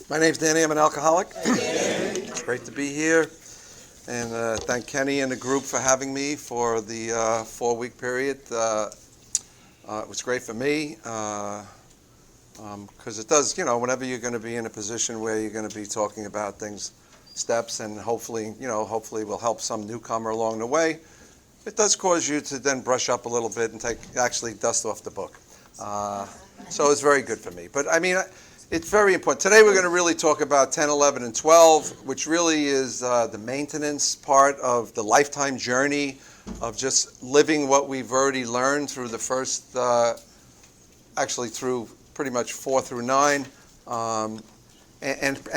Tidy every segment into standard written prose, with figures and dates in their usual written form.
My name's Danny. I'm an alcoholic. It's great to be here. And thank Kenny and the group for having me for the 4-week period. It was great for me because it does, whenever you're going to be in a position where you're going to be talking about things, steps, and hopefully will help some newcomer along the way, it does cause you to then brush up a little bit and actually dust off the book. So it's very good for me. But I mean, it's very important. Today we're going to really talk about 10, 11, and 12, which really is the maintenance part of the lifetime journey of just living what we've already learned through the first, actually through pretty much 4 through 9, and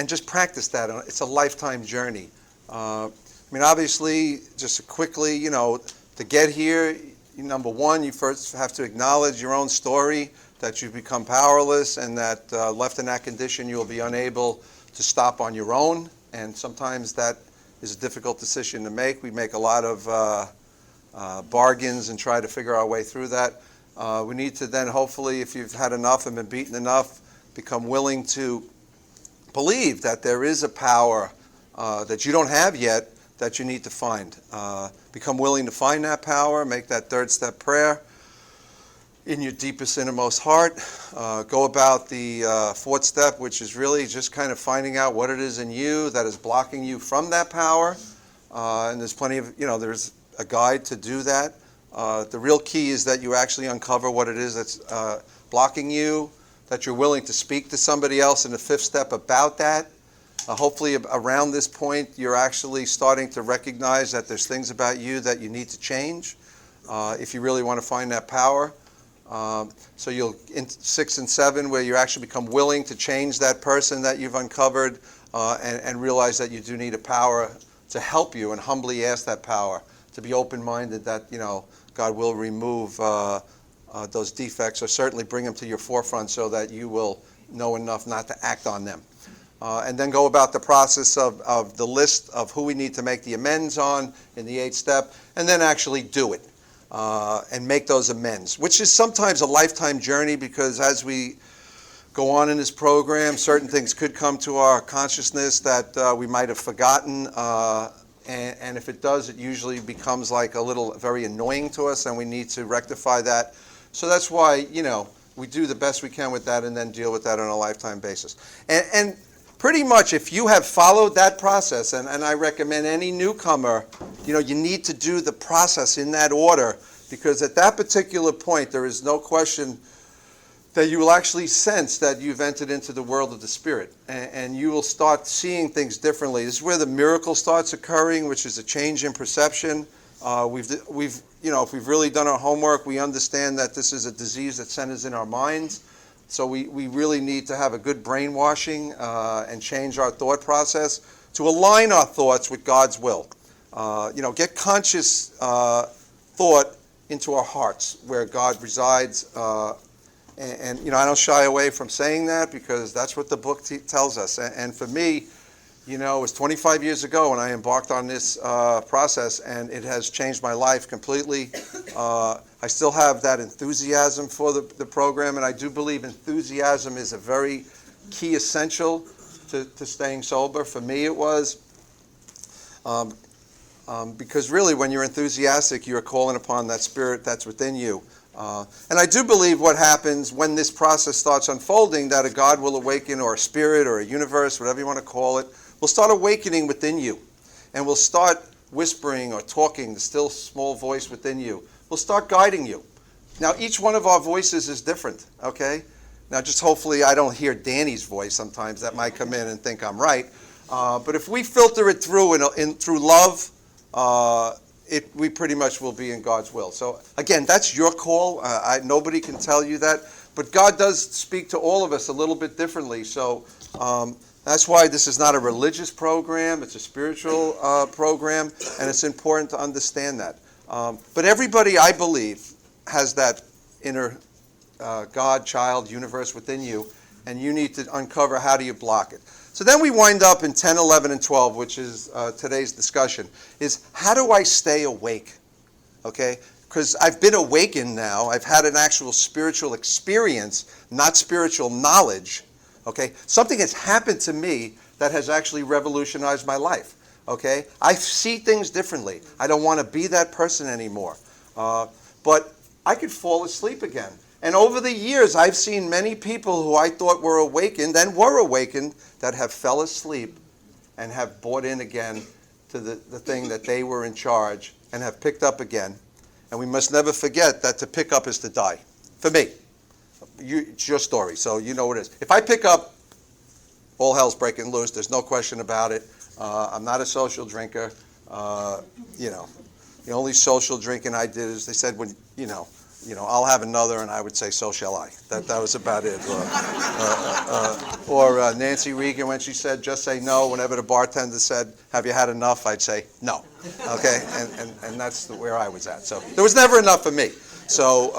just practice that. It's a lifetime journey. I mean, obviously, just quickly, to get here, number one, you first have to acknowledge your own story, that you've become powerless, and that left in that condition, you'll be unable to stop on your own. And sometimes that is a difficult decision to make. We make a lot of bargains and try to figure our way through that. We need to then, hopefully, if you've had enough and been beaten enough, become willing to believe that there is a power that you don't have yet that you need to find. Become willing to find that power, make that third step prayer in your deepest innermost heart. Go about the fourth step, which is really just kind of finding out what it is in you that is blocking you from that power. And there's plenty of, there's a guide to do that. The real key is that you actually uncover what it is that's blocking you, that you're willing to speak to somebody else in the fifth step about that. Hopefully around this point, you're actually starting to recognize that there's things about you that you need to change if you really want to find that power. So you'll, in 6 and 7, where you actually become willing to change that person that you've uncovered and realize that you do need a power to help you, and humbly ask that power to be open-minded that, God will remove those defects, or certainly bring them to your forefront so that you will know enough not to act on them. And then go about the process of the list of who we need to make the amends on in the 8th step, and then actually do it. And make those amends, which is sometimes a lifetime journey, because as we go on in this program, certain things could come to our consciousness that we might have forgotten. And if it does, it usually becomes like a little very annoying to us, and we need to rectify that. So that's why, we do the best we can with that and then deal with that on a lifetime basis. And pretty much if you have followed that process, and I recommend any newcomer, you need to do the process in that order, because at that particular point, there is no question that you will actually sense that you've entered into the world of the Spirit, and you will start seeing things differently. This is where the miracle starts occurring, which is a change in perception. If we've really done our homework, we understand that this is a disease that centers in our minds. So we really need to have a good brainwashing and change our thought process to align our thoughts with God's will. Get conscious thought into our hearts where God resides. And I don't shy away from saying that, because that's what the book tells us. And for me, it was 25 years ago when I embarked on this process, and it has changed my life completely. I still have that enthusiasm for the program, and I do believe enthusiasm is a very key essential to staying sober. For me, it was. Because really, when you're enthusiastic, you're calling upon that spirit that's within you. And I do believe what happens when this process starts unfolding, that a God will awaken, or a spirit, or a universe, whatever you want to call it, will start awakening within you, and will start whispering or talking, the still small voice within you will start guiding you. Now, each one of our voices is different, okay? Now, just hopefully I don't hear Danny's voice sometimes. That might come in and think I'm right. But if we filter it through through love, we pretty much will be in God's will. So again, that's your call. Nobody can tell you that, but God does speak to all of us a little bit differently. So that's why this is not a religious program. It's a spiritual program, and it's important to understand that. But everybody, I believe, has that inner God, child, universe within you, and you need to uncover how do you block it. So then we wind up in 10, 11, and 12, which is today's discussion, is how do I stay awake? Okay? Because I've been awakened now. I've had an actual spiritual experience, not spiritual knowledge. Okay? Something has happened to me that has actually revolutionized my life. Okay? I see things differently. I don't want to be that person anymore. But I could fall asleep again. And over the years, I've seen many people who I thought were awakened and were awakened that have fell asleep and have bought in again to the thing that they were in charge and have picked up again. And we must never forget that to pick up is to die. For me. It's your story, so you know what it is. If I pick up, all hell's breaking loose. There's no question about it. I'm not a social drinker. The only social drinking I did is they said when, I'll have another, and I would say, so shall I. That was about it. Or Nancy Reagan, when she said, just say no, whenever the bartender said, have you had enough, I'd say no. Okay? And that's where I was at. So there was never enough for me. So,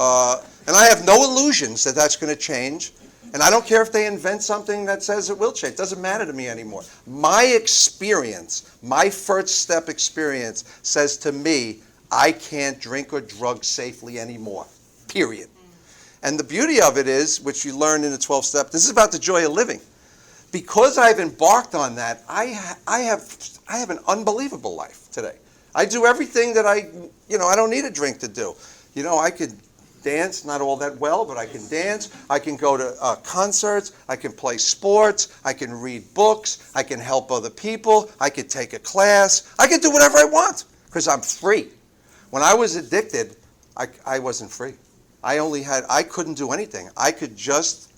and I have no illusions that that's going to change. And I don't care if they invent something that says it will change. It doesn't matter to me anymore. My experience, my first step experience says to me, I can't drink or drug safely anymore, period. And the beauty of it is, which you learn in the 12 step, this is about the joy of living. Because I've embarked on that, I have an unbelievable life today. I do everything that I don't need a drink to do. I could dance, not all that well, but I can dance. I can go to concerts. I can play sports. I can read books. I can help other people. I could take a class. I can do whatever I want because I'm free. When I was addicted, I wasn't free. I couldn't do anything. I could just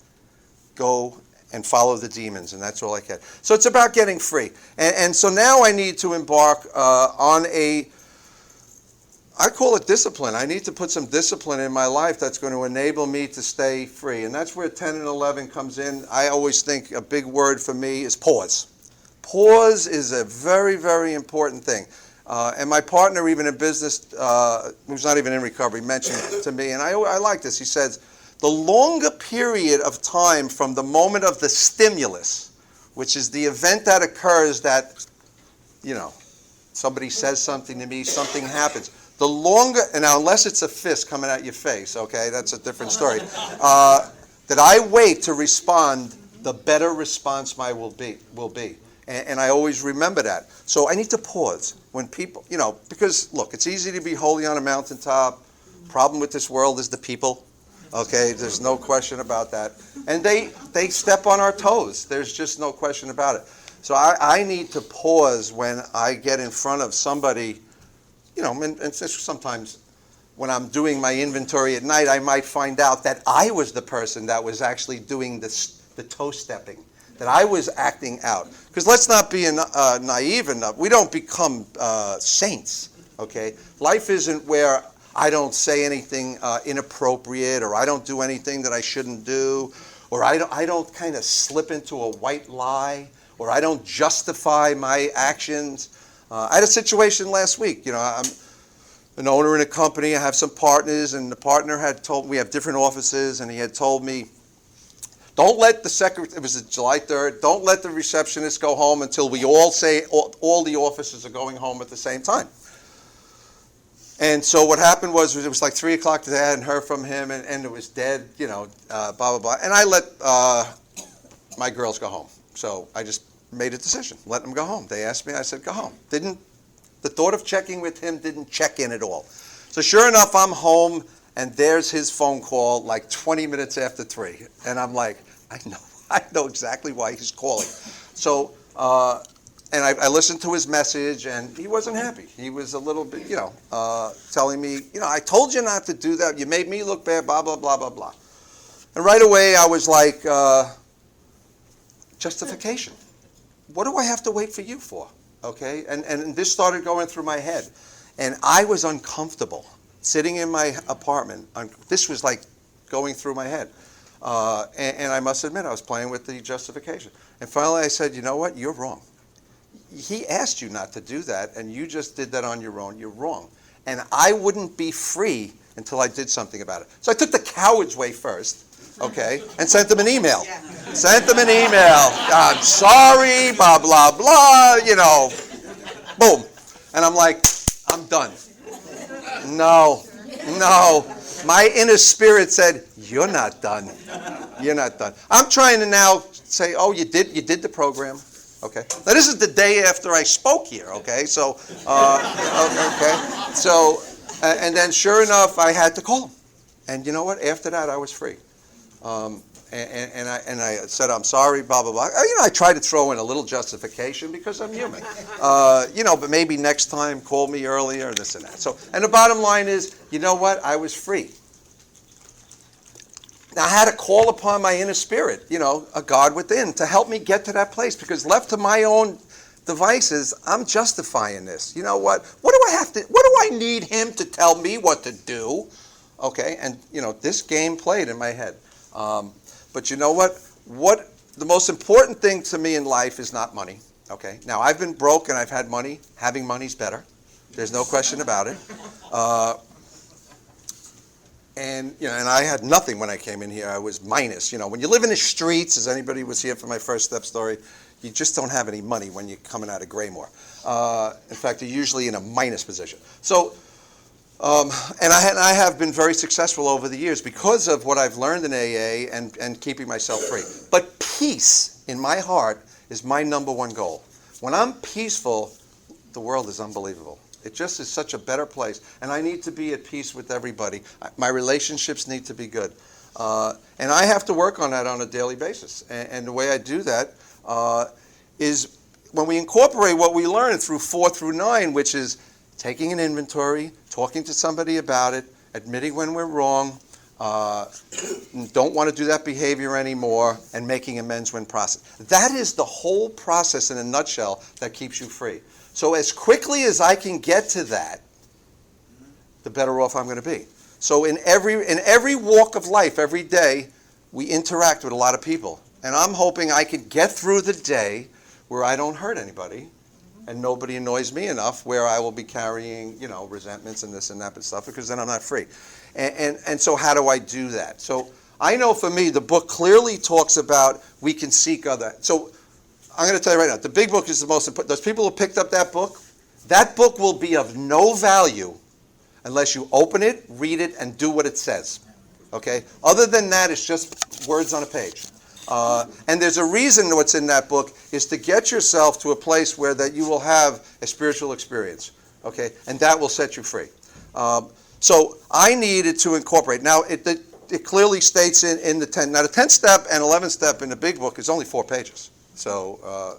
go and follow the demons, and that's all I could. So it's about getting free. And so now I need to embark on I call it discipline. I need to put some discipline in my life that's going to enable me to stay free. And that's where 10 and 11 comes in. I always think a big word for me is pause. Pause is a very, very important thing. And my partner, even in business, who's not even in recovery, mentioned it to me. And I like this. He says, the longer period of time from the moment of the stimulus, which is the event that occurs that, somebody says something to me, something happens. The longer, and now unless it's a fist coming at your face, okay, that's a different story, that I wait to respond, the better response mine will be. And I always remember that. So I need to pause when people, because look, it's easy to be holy on a mountaintop. Problem with this world is the people, okay? There's no question about that. And they step on our toes. There's just no question about it. So I need to pause when I get in front of somebody. And sometimes when I'm doing my inventory at night, I might find out that I was the person that was actually doing the toe stepping, that I was acting out. Because let's not be naive enough. We don't become saints, okay? Life isn't where I don't say anything inappropriate, or I don't do anything that I shouldn't do, or I don't kind of slip into a white lie, or I don't justify my actions. I had a situation last week. I'm an owner in a company. I have some partners, and the partner had told me, we have different offices, and he had told me, don't let the secretary, it was July 3rd, don't let the receptionist go home until we all say all the officers are going home at the same time. And so what happened was, it was like 3 o'clock today, I hadn't heard from him, and it was dead, blah, blah, blah. And I let my girls go home. So I just made a decision, let them go home. They asked me, I said, go home. The thought of checking with him didn't check in at all. So sure enough, I'm home, and there's his phone call like 20 minutes after 3. And I'm like, I know exactly why he's calling. So, and I listened to his message, and he wasn't happy. He was a little bit, telling me, I told you not to do that. You made me look bad, blah, blah, blah, blah, blah. And right away, I was like, justification. What do I have to wait for you for? Okay? And this started going through my head. And I was uncomfortable sitting in my apartment. This was like going through my head. And I must admit, I was playing with the justification. And finally I said, you know what? You're wrong. He asked you not to do that, and you just did that on your own. You're wrong. And I wouldn't be free until I did something about it. So I took the coward's way first, okay, and sent them an email. Sent them an email. I'm sorry, blah, blah, blah, boom. And I'm like, I'm done. No. My inner spirit said, you're not done. You're not done. I'm trying to now say, oh, you did the program. Okay. Now this is the day after I spoke here. Okay. So, okay. So, and then sure enough, I had to call him. And you know what? After that, I was free. And I said, I'm sorry, blah, blah, blah. I try to throw in a little justification because I'm human. But maybe next time call me earlier, this and that. So, and the bottom line is, you know what? I was free. Now, I had to call upon my inner spirit, a God within, to help me get to that place. Because left to my own devices, I'm justifying this. You know what? What do I need him to tell me what to do? Okay, and this game played in my head. But you know what? The most important thing to me in life is not money. Okay, now I've been broke and I've had money. Having money's better. There's no question about it. And I had nothing when I came in here. I was minus. When you live in the streets, as anybody was here for my first step story, you just don't have any money when you're coming out of Graymore. In fact, you're usually in a minus position. So, and I have been very successful over the years because of what I've learned in AA and keeping myself free. But peace in my heart is my number one goal. When I'm peaceful, the world is unbelievable. It just is such a better place. And I need to be at peace with everybody. My relationships need to be good. And I have to work on that on a daily basis. And the way I do that is when we incorporate what we learn through 4 through 9, which is taking an inventory, talking to somebody about it, admitting when we're wrong, don't want to do that behavior anymore, and making amends when process. That is the whole process in a nutshell that keeps you free. So as quickly as I can get to that, the better off I'm going to be. So in every walk of life, every day, we interact with a lot of people. And I'm hoping I can get through the day where I don't hurt anybody and nobody annoys me enough where I will be carrying, resentments and this and that and stuff, because then I'm not free. And so how do I do that? So I know for me, the book clearly talks about we can seek other. So I'm going to tell you right now, the big book is the most important. Those people who picked up that book will be of no value unless you open it, read it, and do what it says. Okay? Other than that, it's just words on a page. And there's a reason what's in that book is to get yourself to a place where that you will have a spiritual experience. Okay? And that will set you free. So I needed to incorporate. Now, it clearly states in the 10th. Now, the 10th step and 11th step in the big book is only 4 pages. So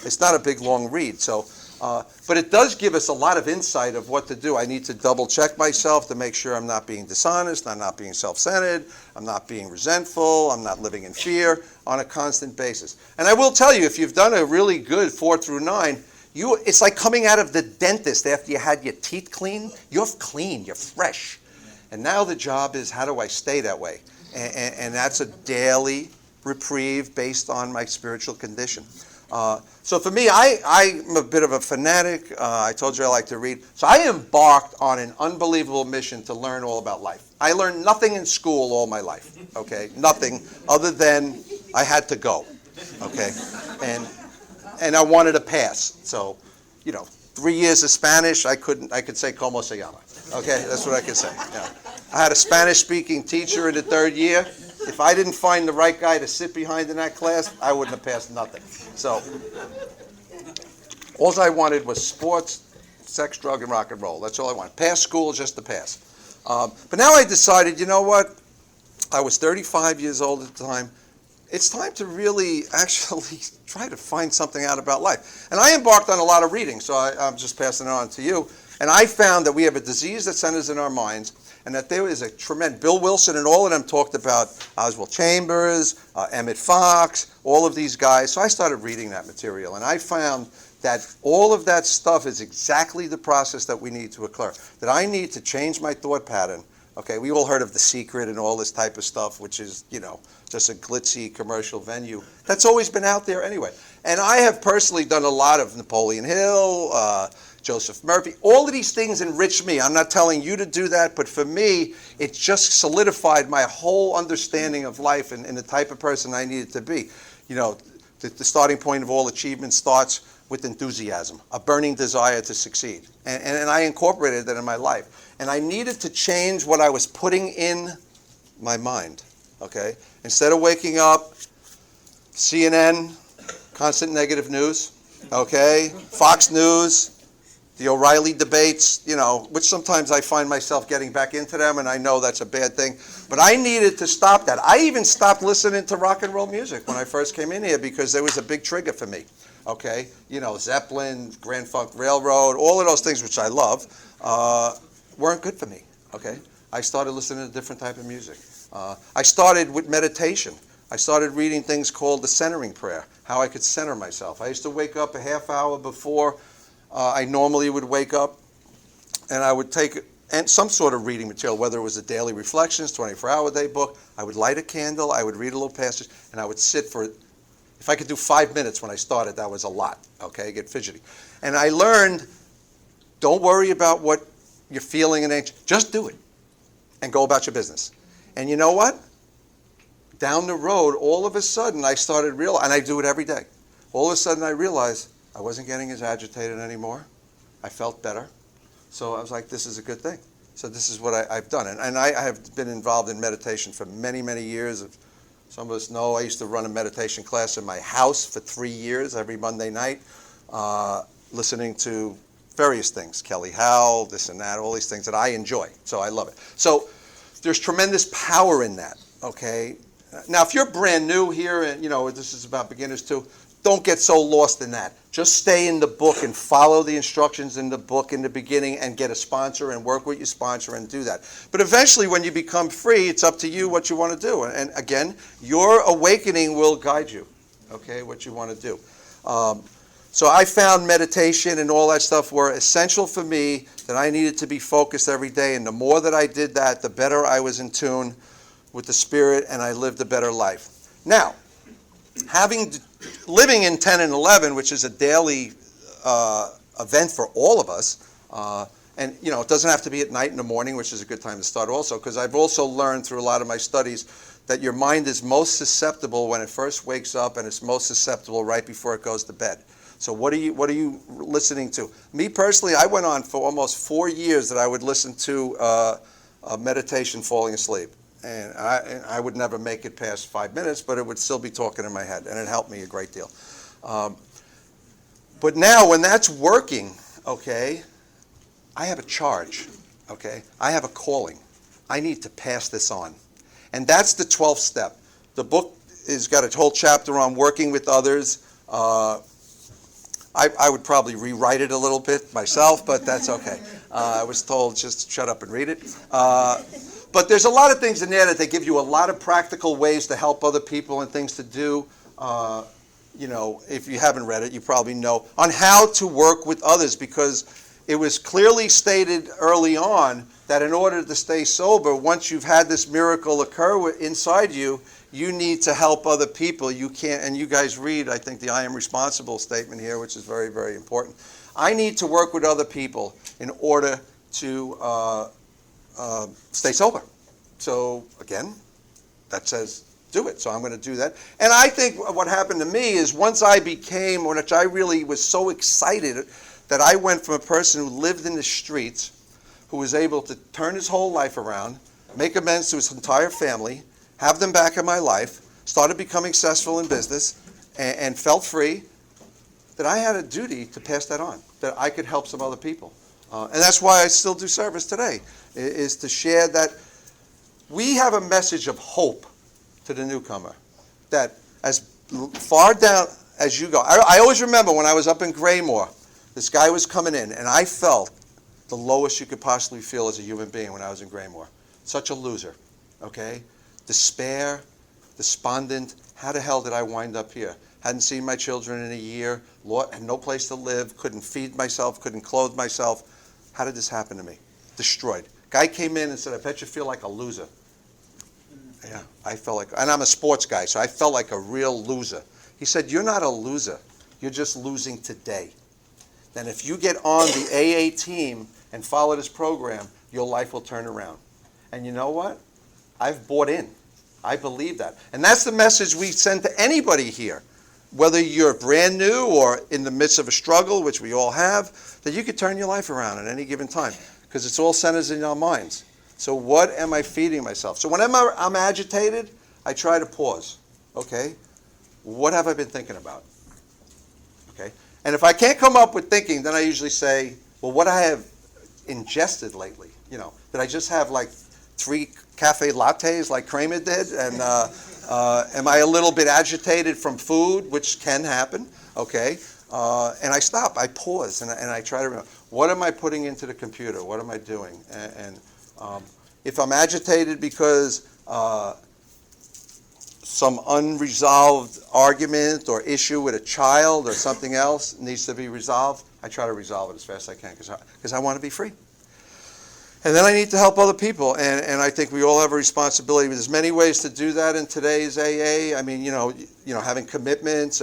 it's not a big, long read. So, but it does give us a lot of insight of what to do. I need to double check myself to make sure I'm not being dishonest, I'm not being self-centered, I'm not being resentful, I'm not living in fear on a constant basis. And I will tell you, if you've done a really good 4 through 9, it's like coming out of the dentist after you had your teeth cleaned. You're clean, you're fresh. And now the job is, how do I stay that way? And that's a daily reprieve based on my spiritual condition. So for me, I'm a bit of a fanatic. I told you I like to read. So I embarked on an unbelievable mission to learn all about life. I learned nothing in school all my life, okay? Nothing other than I had to go, okay? And I wanted to pass. So, 3 years of Spanish, I could say como se llama. Okay, that's what I could say. Yeah. I had a Spanish-speaking teacher in the 3rd year. If I didn't find the right guy to sit behind in that class, I wouldn't have passed nothing. So, all I wanted was sports, sex, drug, and rock and roll. That's all I wanted. Pass school just to pass. But now I decided, you know what? I was 35 years old at the time. It's time to really actually try to find something out about life. And I embarked on a lot of reading, so I'm just passing it on to you. And I found that we have a disease that centers in our minds, and that there is a tremendous, Bill Wilson and all of them talked about Oswald Chambers, Emmett Fox, all of these guys. So I started reading that material, and I found that all of that stuff is exactly the process that we need to occur. That I need to change my thought pattern. Okay, we all heard of The Secret and all this type of stuff, which is, just a glitzy commercial venue. That's always been out there anyway. And I have personally done a lot of Napoleon Hill, Joseph Murphy. All of these things enrich me. I'm not telling you to do that, but for me, it just solidified my whole understanding of life and the type of person I needed to be. The starting point of all achievement starts with enthusiasm, a burning desire to succeed. And I incorporated that in my life. And I needed to change what I was putting in my mind. okay? Instead of waking up, CNN, constant negative news, okay? Fox News, the O'Reilly debates, which sometimes I find myself getting back into them, and I know that's a bad thing. But I needed to stop that. I even stopped listening to rock and roll music when I first came in here because there was a big trigger for me, okay? Zeppelin, Grand Funk Railroad, all of those things, which I love, weren't good for me, okay? I started listening to a different type of music. I started with meditation. I started reading things called the centering prayer, how I could center myself. I used to wake up a half hour before I normally would wake up, and I would take some sort of reading material, whether it was a Daily Reflections, 24-hour-a-day book. I would light a candle, I would read a little passage, and I would sit for, if I could do 5 minutes when I started, that was a lot, okay, get fidgety. And I learned, don't worry about what you're feeling and anxious, just do it, and go about your business. And you know what? Down the road, all of a sudden, I started realizing, and I do it every day, all of a sudden I realized I wasn't getting as agitated anymore. I felt better. So I was like, this is a good thing. So this is what I've done. And I have been involved in meditation for many, many years. Some of us know I used to run a meditation class in my house for 3 years, every Monday night, listening to various things, Kelly Howell, this and that, all these things that I enjoy. So I love it. So there's tremendous power in that, okay? Now, if you're brand new here, and this is about beginners too, don't get so lost in that. Just stay in the book and follow the instructions in the book in the beginning and get a sponsor and work with your sponsor and do that. But eventually, when you become free, it's up to you what you want to do. And again, your awakening will guide you, okay, what you want to do. So I found meditation and all that stuff were essential for me, that I needed to be focused every day. And the more that I did that, the better I was in tune with the Spirit, and I lived a better life. Now, living in 10 and 11, which is a daily event for all of us, and it doesn't have to be at night in the morning, which is a good time to start also, because I've also learned through a lot of my studies that your mind is most susceptible when it first wakes up, and it's most susceptible right before it goes to bed. So what are you listening to? Me personally, I went on for almost 4 years that I would listen to meditation falling asleep. And I would never make it past 5 minutes, but it would still be talking in my head, and it helped me a great deal. But now, when that's working, okay, I have a charge, okay? I have a calling. I need to pass this on. And that's the 12th step. The book has got a whole chapter on working with others. I would probably rewrite it a little bit myself, but that's okay. I was told just shut up and read it. But there's a lot of things in there that they give you a lot of practical ways to help other people and things to do. If you haven't read it, you probably know on how to work with others, because it was clearly stated early on that in order to stay sober, once you've had this miracle occur inside you, you need to help other people. You can't, and you guys read, I think, the I am responsible statement here, which is very, very important. I need to work with other people in order to stay sober. So again, that says do it. So I'm going to do that. And I think what happened to me is once I became, which I really was so excited that I went from a person who lived in the streets, who was able to turn his whole life around, make amends to his entire family, have them back in my life, started becoming successful in business, and felt free, that I had a duty to pass that on, that I could help some other people. And that's why I still do service today, is to share that we have a message of hope to the newcomer, that as far down as you go. I always remember when I was up in Graymore, this guy was coming in, and I felt the lowest you could possibly feel as a human being when I was in Graymore. Such a loser, okay? Despair, despondent. How the hell did I wind up here? Hadn't seen my children in a year, had no place to live, couldn't feed myself, couldn't clothe myself. How did this happen to me? Destroyed. Guy came in and said, I bet you feel like a loser. Yeah, I felt like, and I'm a sports guy, so I felt like a real loser. He said, you're not a loser. You're just losing today. Then if you get on the AA team and follow this program, your life will turn around. And you know what? I've bought in. I believe that. And that's the message we send to anybody here. Whether you're brand new or in the midst of a struggle, which we all have, that you could turn your life around at any given time. Because it's all centers in our minds. So what am I feeding myself? So whenever I'm agitated, I try to pause. Okay, what have I been thinking about? Okay, and if I can't come up with thinking, then I usually say, well, what I have ingested lately. Did I just have like 3 cafe lattes like Kramer did? And am I a little bit agitated from food, which can happen? Okay, and I stop. I pause, and I try to remember, what am I putting into the computer? What am I doing? And if I'm agitated because some unresolved argument or issue with a child or something else needs to be resolved, I try to resolve it as fast as I can because I want to be free. And then I need to help other people, and I think we all have a responsibility. There's many ways to do that in today's AA. I mean, having commitments.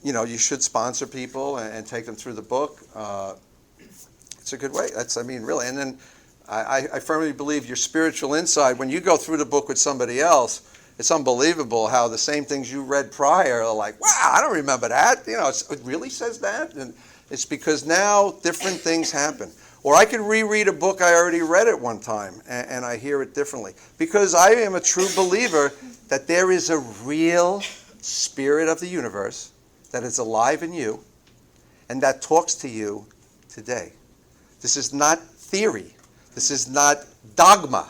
You should sponsor people and take them through the book. It's a good way. Really. And then I firmly believe your spiritual insight, when you go through the book with somebody else, it's unbelievable how the same things you read prior are like, wow, I don't remember that. It really says that? And it's because now different things happen. Or I can reread a book I already read at one time, and I hear it differently. Because I am a true believer that there is a real spirit of the universe that is alive in you, and that talks to you today. This is not theory. This is not dogma,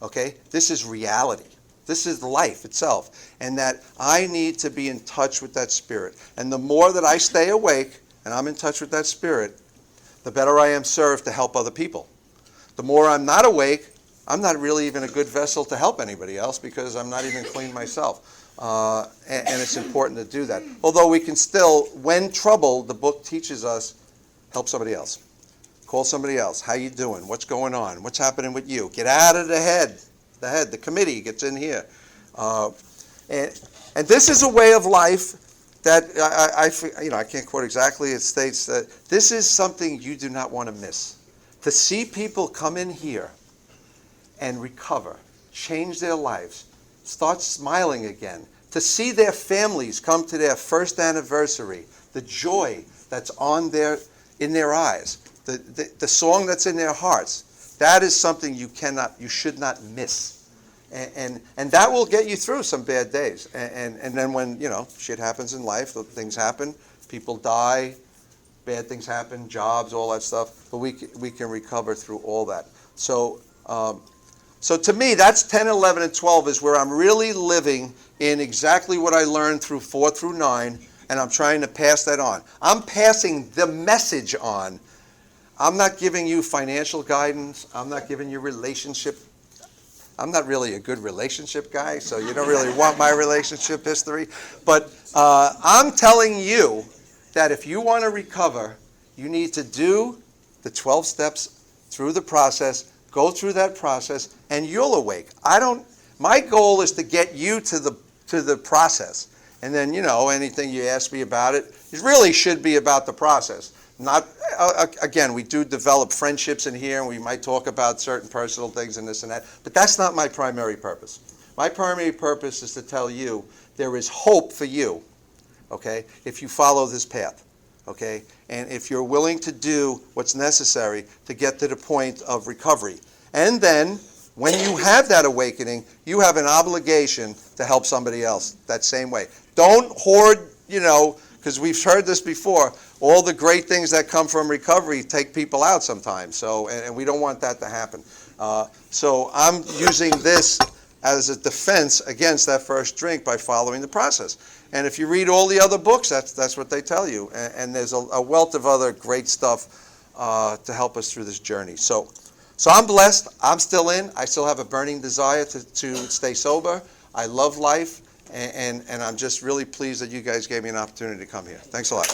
okay? This is reality. This is life itself, and that I need to be in touch with that spirit. And the more that I stay awake and I'm in touch with that spirit, the better I am served to help other people. The more I'm not awake, I'm not really even a good vessel to help anybody else because I'm not even clean myself. And it's important to do that. Although we can still, when troubled, the book teaches us, help somebody else. Call somebody else. How you doing? What's going on? What's happening with you? Get out of the head. The committee gets in here. And this is a way of life that I can't quote exactly. It states that this is something you do not want to miss. To see people come in here and recover, change their lives, start smiling again, to see their families come to their first anniversary, the joy that's in their eyes, the song that's in their hearts, that is something you should not miss. And that will get you through some bad days. And then when, shit happens in life, things happen, people die, bad things happen, jobs, all that stuff, but we can recover through all that. So to me, that's 10, 11, and 12 is where I'm really living in exactly what I learned through 4 through 9, and I'm trying to pass that on. I'm passing the message on. I'm not giving you financial guidance. I'm not giving you relationship. I'm not really a good relationship guy, so you don't really want my relationship history. But I'm telling you that if you want to recover, you need to do the 12 steps through the process, go through that process, and you'll awake. My goal is to get you to the process. And then, anything you ask me about it really should be about the process. Not again, we do develop friendships in here, and we might talk about certain personal things and this and that, but that's not my primary purpose. My primary purpose is to tell you there is hope for you, okay, if you follow this path, okay, and if you're willing to do what's necessary to get to the point of recovery. And then, when you have that awakening, you have an obligation to help somebody else that same way. Don't hoard, because we've heard this before, all the great things that come from recovery take people out sometimes. So, and we don't want that to happen. So I'm using this as a defense against that first drink by following the process. And if you read all the other books, that's what they tell you. And there's a wealth of other great stuff to help us through this journey. So I'm blessed. I'm still in. I still have a burning desire to stay sober. I love life. And I'm just really pleased that you guys gave me an opportunity to come here. Thanks a lot.